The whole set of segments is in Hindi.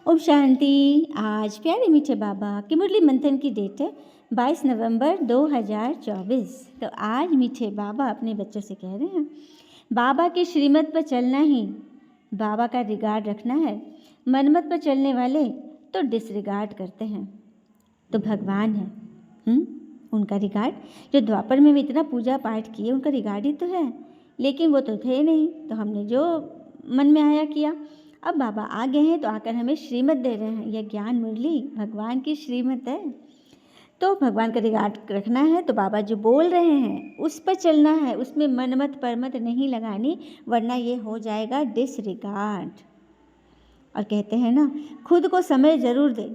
ओम शांति। आज प्यारे मीठे बाबा की मुरली मंथन की डेट है 22 नवंबर 2024। तो आज मीठे बाबा अपने बच्चों से कह रहे हैं, बाबा की श्रीमत पर चलना ही बाबा का रिगार्ड रखना है। मनमत पर चलने वाले तो डिसरिगार्ड करते हैं। तो भगवान है उनका रिगार्ड, जो द्वापर में भी इतना पूजा पाठ किए उनका रिगार्ड ही तो है, लेकिन वो तो थे नहीं, तो हमने जो मन में आया किया। अब बाबा आ गए हैं तो आकर हमें श्रीमत दे रहे हैं। यह ज्ञान मुरली भगवान की श्रीमत है, तो भगवान का रिगार्ड रखना है। तो बाबा जो बोल रहे हैं उस पर चलना है, उसमें मनमत परमत नहीं लगानी, वरना ये हो जाएगा डिसरिगार्ड। और कहते हैं ना, खुद को समय ज़रूर दे।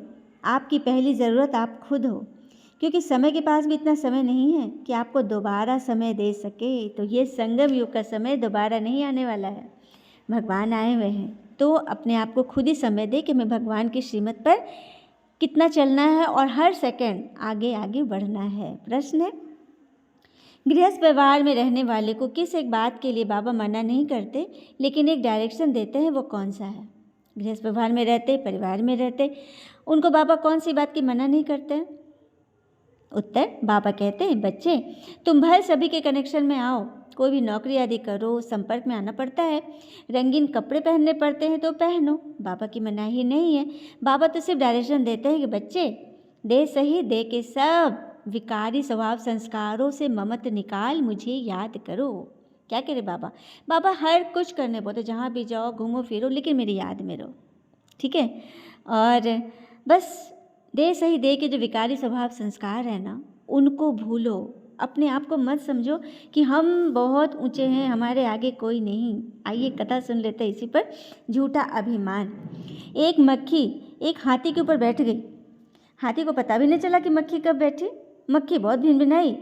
आपकी पहली ज़रूरत आप खुद हो, क्योंकि समय के पास भी इतना समय नहीं है कि आपको दोबारा समय दे सके। तो ये संगम युग का समय दोबारा नहीं आने वाला है, भगवान आए हुए हैं। तो अपने आप को खुद ही समय दे कि मैं भगवान की श्रीमत पर कितना चलना है और हर सेकंड आगे आगे बढ़ना है। प्रश्न है, गृहस्थ व्यवहार में रहने वाले को किस एक बात के लिए बाबा मना नहीं करते, लेकिन एक डायरेक्शन देते हैं, वो कौन सा है? गृहस्थ व्यवहार में रहते, परिवार में रहते, उनको बाबा कौन सी बात की मना नहीं करते हैं? उत्तर, बाबा कहते हैं, बच्चे तुम भर सभी के कनेक्शन में आओ। कोई भी नौकरी आदि करो, संपर्क में आना पड़ता है, रंगीन कपड़े पहनने पड़ते हैं तो पहनो, बाबा की मनाही नहीं है। बाबा तो सिर्फ डायरेक्शन देते हैं कि बच्चे दे सही, दे के सब विकारी स्वभाव संस्कारों से ममत निकाल मुझे याद करो। क्या करे बाबा? बाबा हर कुछ करने बोलते, जहाँ भी जाओ घूमो फिरो, लेकिन मेरी याद में रहो, ठीक है? और बस दे सही, दे के जो विकारी स्वभाव संस्कार है ना, उनको भूलो। अपने आप को मत समझो कि हम बहुत ऊंचे हैं, हमारे आगे कोई नहीं। आइए कथा सुन लेते हैं इसी पर, झूठा अभिमान। एक मक्खी एक हाथी के ऊपर बैठ गई। हाथी को पता भी नहीं चला कि मक्खी कब बैठी। मक्खी बहुत भिनभिनाई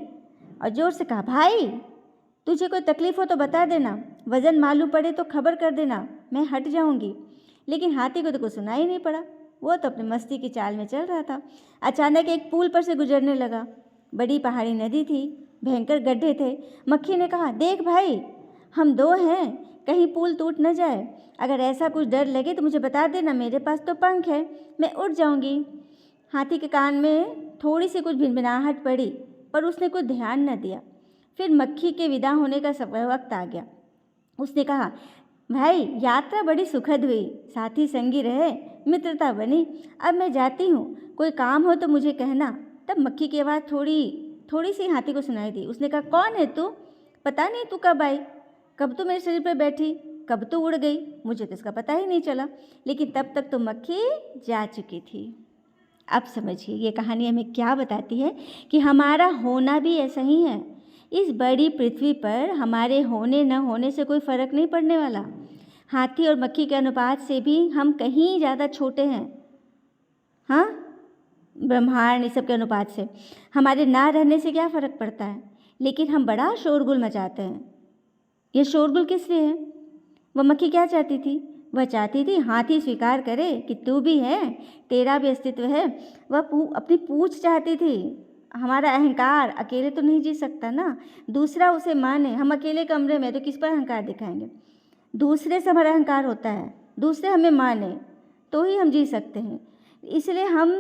और जोर से कहा, भाई तुझे कोई तकलीफ हो तो बता देना, वजन मालूम पड़े तो खबर कर देना, मैं हट जाऊंगी। लेकिन हाथी को तो कुछ सुनाई नहीं पड़ा, वो तो अपने मस्ती की चाल में चल रहा था। अचानक एक पुल पर से गुजरने लगा। बड़ी पहाड़ी नदी थी, भयंकर गड्ढे थे। मक्खी ने कहा, देख भाई, हम दो हैं, कहीं पुल टूट न जाए। अगर ऐसा कुछ डर लगे तो मुझे बता देना, मेरे पास तो पंख है, मैं उड़ जाऊंगी। हाथी के कान में थोड़ी सी कुछ भिनभिनाहट पड़ी, पर उसने कुछ ध्यान न दिया। फिर मक्खी के विदा होने का वक्त आ गया। उसने कहा, भाई यात्रा बड़ी सुखद हुई, साथी संगी रहे, मित्रता बनी, अब मैं जाती हूँ, कोई काम हो तो मुझे कहना। तब मक्खी की आवाज़ थोड़ी सी हाथी को सुनाई दी। उसने कहा, कौन है तू? पता नहीं तू कब आई, कब तू मेरे शरीर पर बैठी, कब तू उड़ गई, मुझे तो इसका पता ही नहीं चला। लेकिन तब तक तो मक्खी जा चुकी थी। अब समझिए ये कहानी हमें क्या बताती है कि हमारा होना भी ऐसा ही है। इस बड़ी पृथ्वी पर हमारे होने न होने से कोई फ़र्क नहीं पड़ने वाला। हाथी और मक्खी के अनुपात से भी हम कहीं ज़्यादा छोटे हैं। हाँ, ब्रह्मांड इस सब के अनुपात से हमारे ना रहने से क्या फ़र्क पड़ता है, लेकिन हम बड़ा शोरगुल मचाते हैं। ये शोरगुल किस लिए है? वह मक्खी क्या चाहती थी? वह चाहती थी हाथी स्वीकार करे कि तू भी है, तेरा भी अस्तित्व है। वह अपनी पूछ चाहती थी। हमारा अहंकार अकेले तो नहीं जी सकता ना, दूसरा उसे माने। हम अकेले कमरे में तो किस पर अहंकार दिखाएंगे? दूसरे से हमारा अहंकार होता है, दूसरे हमें माने तो ही हम जी सकते हैं। इसलिए हम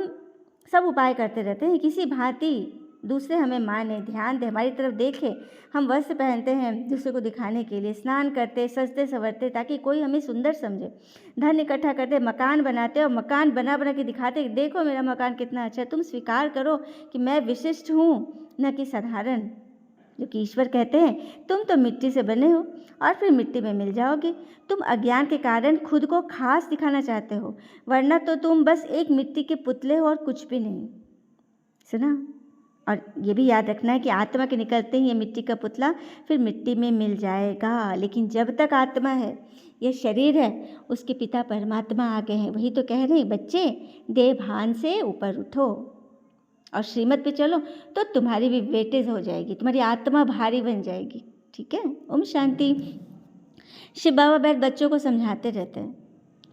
सब उपाय करते रहते हैं, किसी भांति दूसरे हमें माने, ध्यान दे, हमारी तरफ देखे। हम वस्त्र पहनते हैं दूसरे को दिखाने के लिए, स्नान करते, सजते संवरते ताकि कोई हमें सुंदर समझे, धन इकट्ठा करते, मकान बनाते और मकान बना बना के दिखाते, देखो मेरा मकान कितना अच्छा है। तुम स्वीकार करो कि मैं विशिष्ट हूँ, न कि साधारण। जो कि ईश्वर कहते हैं, तुम तो मिट्टी से बने हो और फिर मिट्टी में मिल जाओगे। तुम अज्ञान के कारण खुद को खास दिखाना चाहते हो, वरना तो तुम बस एक मिट्टी के पुतले हो और कुछ भी नहीं। सुना? और ये भी याद रखना है कि आत्मा के निकलते ही ये मिट्टी का पुतला फिर मिट्टी में मिल जाएगा। लेकिन जब तक आत्मा है, यह शरीर है, उसके पिता परमात्मा आ गए हैं। वही तो कह रहे हैं, बच्चे देह भान से ऊपर उठो और श्रीमत पे चलो, तो तुम्हारी भी वेटेज हो जाएगी, तुम्हारी आत्मा भारी बन जाएगी। ठीक है? ओम शांति। शिव बाबा बैठ बच्चों को समझाते रहते हैं,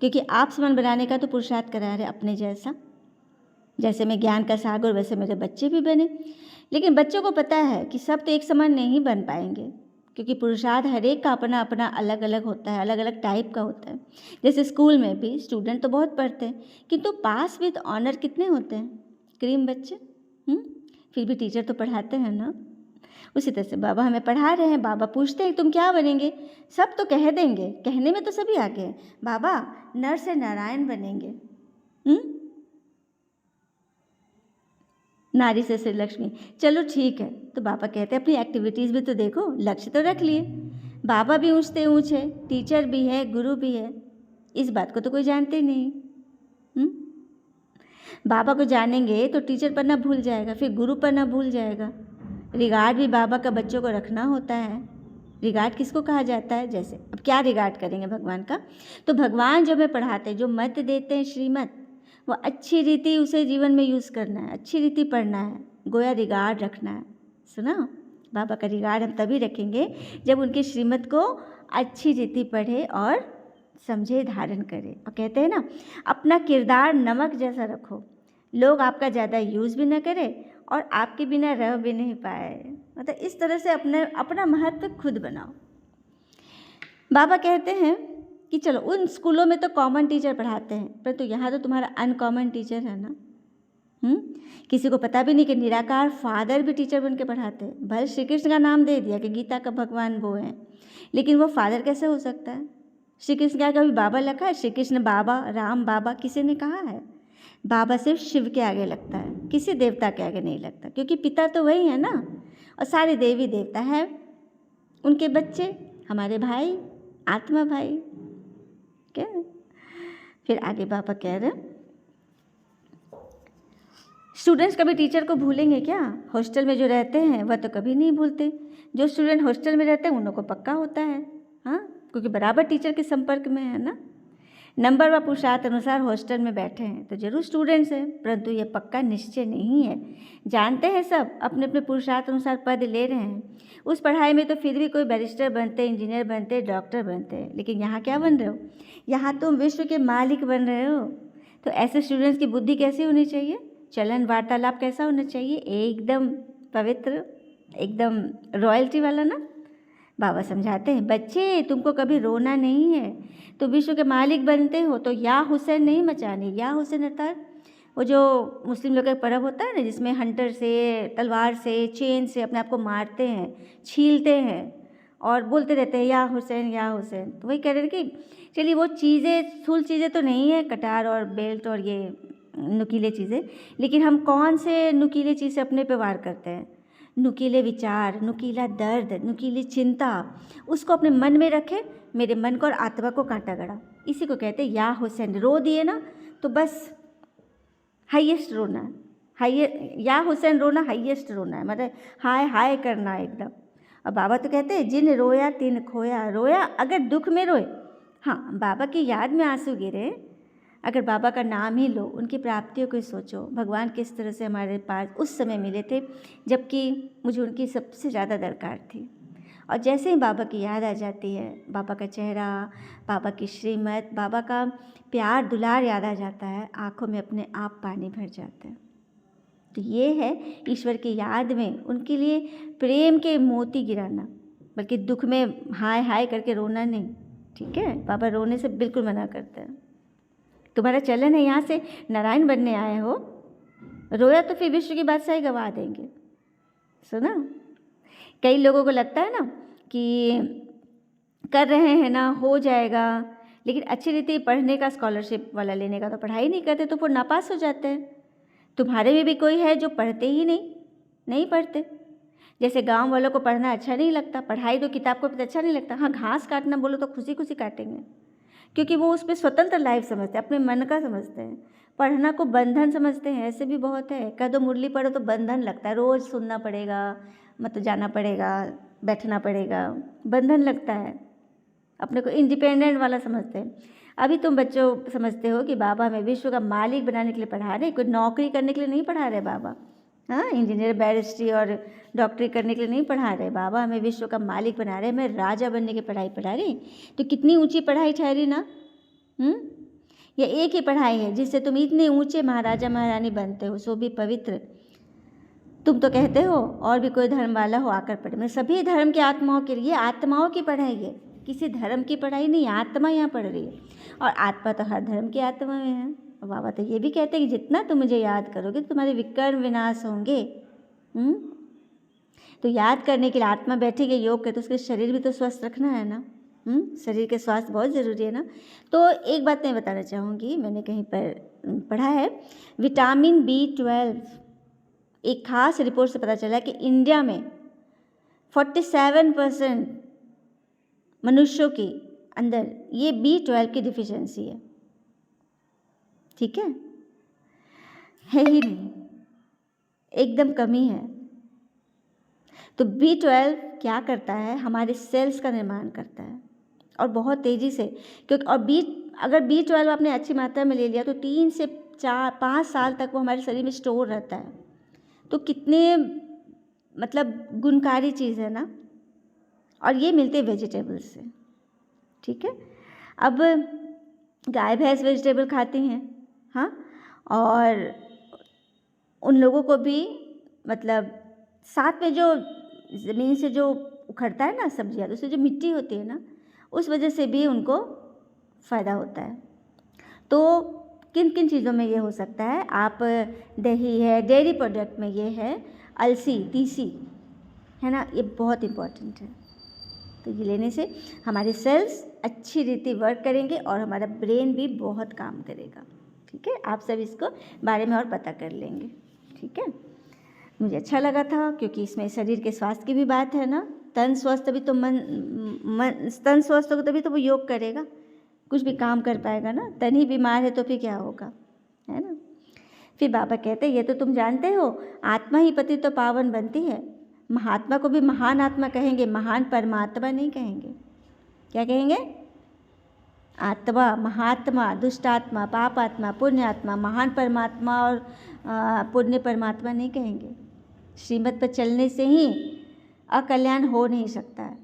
क्योंकि आप समान बनाने का तो पुरुषार्थ करा रहे अपने जैसा। जैसे मैं ज्ञान का सागर, वैसे मेरे बच्चे भी बने। लेकिन बच्चों को पता है कि सब तो एक समान नहीं बन पाएंगे, क्योंकि पुरुषार्थ हर एक का अपना अपना अलग अलग होता है, अलग अलग टाइप का होता है। जैसे स्कूल में भी स्टूडेंट तो बहुत पढ़ते हैं, किंतु पास विद ऑनर कितने होते हैं? क्रीम बच्चे। फिर भी टीचर तो पढ़ाते हैं ना। उसी तरह से बाबा हमें पढ़ा रहे हैं। बाबा पूछते हैं तुम क्या बनेंगे? सब तो कह देंगे, कहने में तो सभी आगे हैं, बाबा नर से नारायण बनेंगे, नारी से श्री लक्ष्मी। चलो ठीक है। तो बाबा कहते हैं अपनी एक्टिविटीज़ भी तो देखो, लक्ष्य तो रख लिए। बाबा भी ऊँचते ऊँच है, टीचर भी है, गुरु भी है, इस बात को तो कोई जानते नहीं। बाबा को जानेंगे तो टीचर पर ना भूल जाएगा, फिर गुरु पर ना भूल जाएगा। रिगार्ड भी बाबा का बच्चों को रखना होता है। रिगार्ड किसको कहा जाता है? जैसे अब क्या रिगार्ड करेंगे भगवान का? तो भगवान जो हमें पढ़ाते हैं, जो मत देते हैं श्रीमत, वो अच्छी रीति उसे जीवन में यूज़ करना है, अच्छी रीति पढ़ना है, गोया रिगार्ड रखना है। सुना? बाबा का रिगार्ड हम तभी रखेंगे जब उनके श्रीमत को अच्छी रीति पढ़े और समझे, धारण करे। और कहते हैं ना, अपना किरदार नमक जैसा रखो, लोग आपका ज़्यादा यूज़ भी ना करें और आपके बिना रह भी नहीं पाए। मतलब इस तरह से अपना महत्व खुद बनाओ। बाबा कहते हैं कि चलो उन स्कूलों में तो कॉमन टीचर पढ़ाते हैं, परंतु यहाँ तो तुम्हारा अनकॉमन टीचर है ना। किसी को पता भी नहीं कि निराकार फादर भी टीचर बन के पढ़ाते हैं। भले श्री कृष्ण का नाम दे दिया कि गीता का भगवान वो हैं, लेकिन वो फादर कैसे हो सकता है? श्री कृष्ण क्या कभी बाबा लिखा है? श्री कृष्ण बाबा, राम बाबा किसी ने कहा है? बाबा सिर्फ शिव के आगे लगता है, किसी देवता के आगे नहीं लगता, क्योंकि पिता तो वही है ना। और सारे देवी देवता है उनके बच्चे, हमारे भाई, आत्मा भाई। क्या फिर आगे बाबा कह रहे हैं, स्टूडेंट्स कभी टीचर को भूलेंगे क्या? हॉस्टल में जो रहते हैं वह तो कभी नहीं भूलते। जो स्टूडेंट हॉस्टल में रहते हैं उन लोगों को पक्का होता है, हाँ, क्योंकि बराबर टीचर के संपर्क में है ना। नंबर व पुरुषार्थ अनुसार हॉस्टल में बैठे हैं तो जरूर स्टूडेंट्स हैं, परंतु ये पक्का निश्चय नहीं है। जानते हैं सब अपने अपने पुरुषार्थ अनुसार पद ले रहे हैं। उस पढ़ाई में तो फिर भी कोई बैरिस्टर बनते, इंजीनियर बनते, डॉक्टर बनते हैं, लेकिन यहाँ क्या बन रहे हो? यहाँ तुम विश्व के मालिक बन रहे हो। तो ऐसे स्टूडेंट्स की बुद्धि कैसी होनी चाहिए? चलन वार्तालाप कैसा होना चाहिए? एकदम पवित्र, एकदम रॉयल्टी वाला ना। बाबा समझाते हैं, बच्चे तुमको कभी रोना नहीं है, तो विश्व के मालिक बनते हो तो या हुसैन नहीं मचानी। या हुसैन अर्थात वो जो मुस्लिम लोग का पर्व होता है ना, जिसमें हंटर से, तलवार से, चेन से अपने आप को मारते हैं, छीलते हैं और बोलते रहते हैं या हुसैन या हुसैन। तो वही कह रहे थे कि चलिए वो चीज़ें, स्थूल चीज़ें तो नहीं है, कटार और बेल्ट और ये नुकीले चीज़ें, लेकिन हम कौन से नुकीले चीज़ से अपने पे वार करते हैं? नुकीले विचार, नुकीला दर्द, नुकीली चिंता, उसको अपने मन में रखे, मेरे मन को और आत्मा को कांटा गड़ा। इसी को कहते हैं या हुसैन। रो दिए ना तो बस हाईएस्ट रोना है, या हुसैन रोना हाईएस्ट रोना है, मतलब हाय हाय करना एकदम। और बाबा तो कहते हैं जिन रोया तिन खोया। रोया अगर दुख में रोए, हाँ, बाबा की याद में आंसू गिरे, अगर बाबा का नाम ही लो, उनकी प्राप्तियों को सोचो, भगवान किस तरह से हमारे पास उस समय मिले थे जबकि मुझे उनकी सबसे ज़्यादा दरकार थी। और जैसे ही बाबा की याद आ जाती है, बाबा का चेहरा, बाबा की श्रीमत, बाबा का प्यार दुलार याद आ जाता है, आँखों में अपने आप पानी भर जाता है। तो ये है ईश्वर की याद में उनके लिए प्रेम के मोती गिराना, बल्कि दुख में हाय हाय करके रोना नहीं। ठीक है, बाबा रोने से बिल्कुल मना करते हैं। तुम्हारा चलन है यहाँ से नारायण बनने आए हो, रोया तो फिर विश्व की बादशाही गवा देंगे। सुना, कई लोगों को लगता है ना कि कर रहे हैं ना, हो जाएगा, लेकिन अच्छी रीति पढ़ने का, स्कॉलरशिप वाला लेने का तो पढ़ाई नहीं करते, तो फिर नापास हो जाते हैं। तुम्हारे में भी कोई है जो पढ़ते ही नहीं पढ़ते। जैसे गांव वालों को पढ़ना अच्छा नहीं लगता, पढ़ाई तो किताब को अच्छा नहीं लगता, हाँ, घास काटना बोलो तो खुशी खुशी काटेंगे, क्योंकि वो उस पर स्वतंत्र लाइफ समझते हैं, अपने मन का समझते हैं। पढ़ना को बंधन समझते हैं, ऐसे भी बहुत है। कह दो मुरली पढ़ो तो बंधन लगता है, रोज़ सुनना पड़ेगा, मतलब जाना पड़ेगा, बैठना पड़ेगा, बंधन लगता है। अपने को इंडिपेंडेंट वाला समझते हैं। अभी तुम बच्चों समझते हो कि बाबा हमें विश्व का मालिक बनाने के लिए पढ़ा रहे, कोई नौकरी करने के लिए नहीं पढ़ा रहे बाबा, हाँ, इंजीनियर, बैरिस्ट्री और डॉक्टरी करने के लिए नहीं पढ़ा रहे बाबा, हमें विश्व का मालिक बना रहे, हमें राजा बनने की पढ़ाई पढ़ा रहे। तो कितनी ऊंची पढ़ाई ठहरी ना। ये एक ही पढ़ाई है जिससे तुम इतने ऊंचे महाराजा महारानी बनते हो, सो भी पवित्र। तुम तो कहते हो और भी कोई धर्म वाला हो आकर पढ़े। मैं सभी धर्म की आत्माओं के लिए, आत्माओं की पढ़ाई है, किसी धर्म की पढ़ाई नहीं, आत्मा यहाँ पढ़ रही है। और आत्मा तो हर धर्म की आत्मा में है। और बाबा तो ये भी कहते हैं कि जितना तुम मुझे याद करोगे तुम्हारे विकर्म विनाश होंगे। तो याद करने के लिए आत्मा बैठेगी, योग करते, उसके शरीर भी तो स्वस्थ रखना है ना। शरीर के स्वास्थ्य बहुत ज़रूरी है ना। तो एक बात मैं बताना चाहूँगी, मैंने कहीं पर पढ़ा है, विटामिन B12 एक खास रिपोर्ट से पता चला कि इंडिया में 47% मनुष्यों के अंदर ये B12 की डिफिशिएंसी है। ठीक है ही नहीं, एकदम कमी है। तो B12 क्या करता है, हमारे सेल्स का निर्माण करता है और बहुत तेज़ी से, क्योंकि और अगर B12 आपने अच्छी मात्रा में ले लिया तो 3 से 5 साल तक वो हमारे शरीर में स्टोर रहता है। तो कितने मतलब गुणकारी चीज़ है ना। और ये मिलते वेजिटेबल्स से। ठीक है, अब गाय भैंस वेजिटेबल खाती हैं, हाँ, और उन लोगों को भी मतलब साथ में जो ज़मीन से जो उखड़ता है ना सब्जियाँ, तो उससे जो मिट्टी होती है ना, उस वजह से भी उनको फ़ायदा होता है। तो किन किन चीज़ों में ये हो सकता है, आप दही है, डेयरी प्रोडक्ट में ये है, अलसी, तीसी है ना, ये बहुत इम्पॉर्टेंट है। तो ये लेने से हमारे सेल्स अच्छी रीति वर्क करेंगे और हमारा ब्रेन भी बहुत काम करेगा। ठीक है, आप सब इसको बारे में और पता कर लेंगे। ठीक है, मुझे अच्छा लगा था क्योंकि इसमें शरीर के स्वास्थ्य की भी बात है ना। तन स्वस्थ तभी तो तन स्वस्थ होगा तभी तो वो योग करेगा, कुछ भी काम कर पाएगा ना। तन ही बीमार है तो फिर क्या होगा, है ना। फिर बाबा कहते हैं ये तो तुम जानते हो, आत्मा ही पति तो पावन बनती है। महात्मा को भी महान आत्मा कहेंगे, महान परमात्मा नहीं कहेंगे। क्या कहेंगे? आत्मा, महात्मा, दुष्टात्मा, पापात्मा, पुण्यात्मा, महान परमात्मा और पुण्य परमात्मा नहीं कहेंगे। श्रीमत पर चलने से ही अकल्याण हो नहीं सकता है,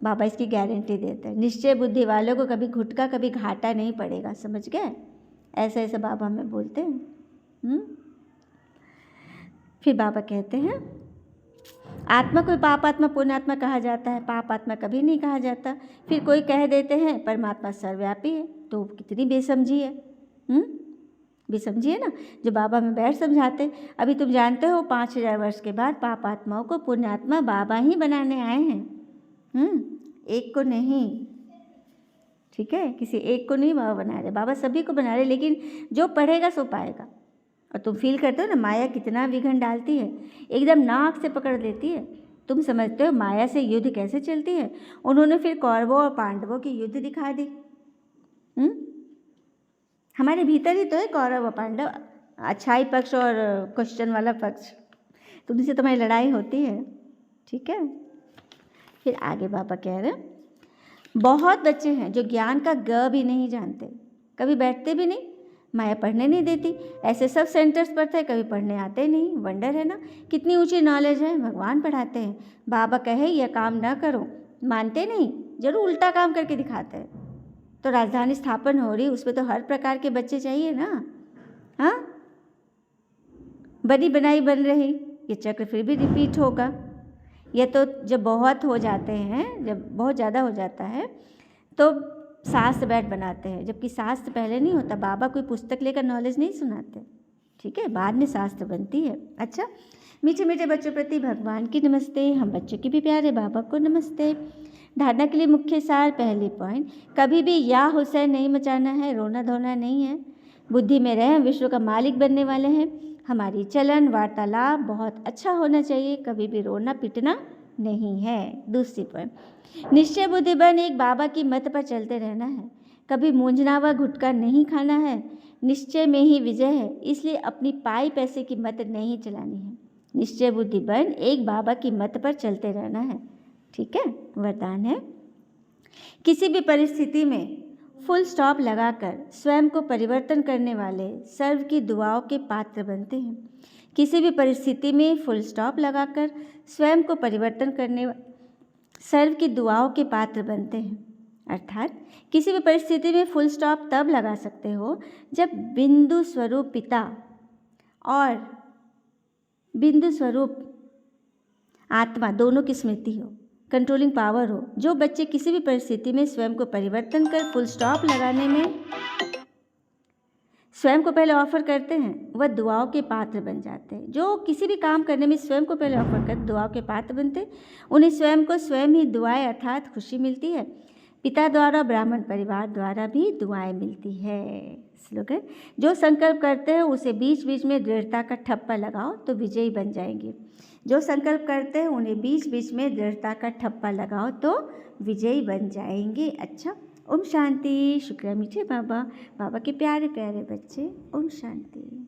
बाबा इसकी गारंटी देते हैं। निश्चय बुद्धि वालों को कभी घुटका कभी घाटा नहीं पड़ेगा, समझ गए? ऐसे ऐसे बाबा हमें बोलते हैं। फिर बाबा कहते हैं आत्मा को पापात्मा पुण्यात्मा कहा जाता है, पापात्मा कभी नहीं कहा जाता। फिर कोई कह देते हैं परमात्मा सर्वव्यापी है, तो कितनी बेसमझी है। बेसमझी है ना, जो बाबा में बैठ समझाते। अभी तुम जानते हो 5000 वर्ष के बाद पापात्माओं को पुण्यात्मा बाबा ही बनाने आए हैं। एक को नहीं, ठीक है, किसी एक को नहीं बाबा बना रहे, बाबा सभी को बना रहे। लेकिन जो पढ़ेगा सो पाएगा। और तुम फील करते हो ना माया कितना विघन डालती है, एकदम नाक से पकड़ लेती है। तुम समझते हो माया से युद्ध कैसे चलती है। उन्होंने फिर कौरवों और पांडवों की युद्ध दिखा दी। हमारे भीतर ही तो है कौरव और पांडव, अच्छाई पक्ष और क्वेश्चन वाला पक्ष, तो उनसे तुम्हारी लड़ाई होती है। ठीक है, फिर आगे बाबा कह रहे हैं बहुत बच्चे हैं जो ज्ञान का ग भी नहीं जानते, कभी बैठते भी नहीं, माया पढ़ने नहीं देती। ऐसे सब सेंटर्स पर थे, कभी पढ़ने आते नहीं। वंडर है ना, कितनी ऊंची नॉलेज है, भगवान पढ़ाते हैं। बाबा कहे यह काम ना करो, मानते नहीं, जरूर उल्टा काम करके दिखाते हैं। तो राजधानी स्थापन हो रही, उसमें तो हर प्रकार के बच्चे चाहिए ना। हाँ, बनी बनाई बन रही, ये चक्र फिर भी रिपीट होगा। ये तो जब बहुत हो जाते हैं, जब बहुत ज़्यादा हो जाता है तो शास्त्र बैठ बनाते हैं, जबकि शास्त्र पहले नहीं होता। बाबा कोई पुस्तक लेकर नॉलेज नहीं सुनाते, ठीक है, बाद में शास्त्र बनती है। अच्छा, मीठे मीठे बच्चों प्रति भगवान की नमस्ते, हम बच्चों की भी प्यारे बाबा को नमस्ते। धारणा के लिए मुख्य सार, पहली पॉइंट, कभी भी या हुसैन नहीं मचाना है, रोना धोना नहीं है। बुद्धि में रहे, विश्व का मालिक बनने वाले हैं। हमारी चलन वार्तालाप बहुत अच्छा होना चाहिए, कभी भी रोना पिटना नहीं है। दूसरी पॉइंट, निश्चय बुद्धि बन एक बाबा की मत पर चलते रहना है, कभी मूंझना व घुटका नहीं खाना है। निश्चय में ही विजय है, इसलिए अपनी पाई पैसे की मत नहीं चलानी है। निश्चय बुद्धि बन एक बाबा की मत पर चलते रहना है। ठीक है, वरदान है किसी भी परिस्थिति में फुल स्टॉप लगाकर स्वयं को परिवर्तन करने वाले सर्व की दुआओं के पात्र बनते हैं। किसी भी परिस्थिति में फुल स्टॉप लगाकर स्वयं को परिवर्तन करने सर्व की दुआओं के पात्र बनते हैं। अर्थात किसी भी परिस्थिति में फुल स्टॉप तब लगा सकते हो जब बिंदु स्वरूप पिता और बिंदु स्वरूप आत्मा दोनों की स्मृति हो, कंट्रोलिंग पावर हो। जो बच्चे किसी भी परिस्थिति में स्वयं को परिवर्तन कर फुल स्टॉप लगाने में स्वयं को पहले ऑफर करते हैं, वह दुआओं के पात्र बन जाते हैं। जो किसी भी काम करने में स्वयं को पहले ऑफर कर दुआओं के पात्र बनते हैं, उन्हें स्वयं को स्वयं ही दुआएं अर्थात खुशी मिलती है। पिता द्वारा, ब्राह्मण परिवार द्वारा भी दुआएं मिलती है। स्लोगन, जो संकल्प करते हैं उसे बीच बीच में दृढ़ता का ठप्पा लगाओ तो विजयी बन जाएंगे। जो संकल्प करते हैं उन्हें बीच बीच में दृढ़ता का ठप्पा लगाओ तो विजयी बन जाएंगे। अच्छा, ओम शांति। शुक्रिया मीठे बाबा, बाबा के प्यारे प्यारे बच्चे। ओम शांति।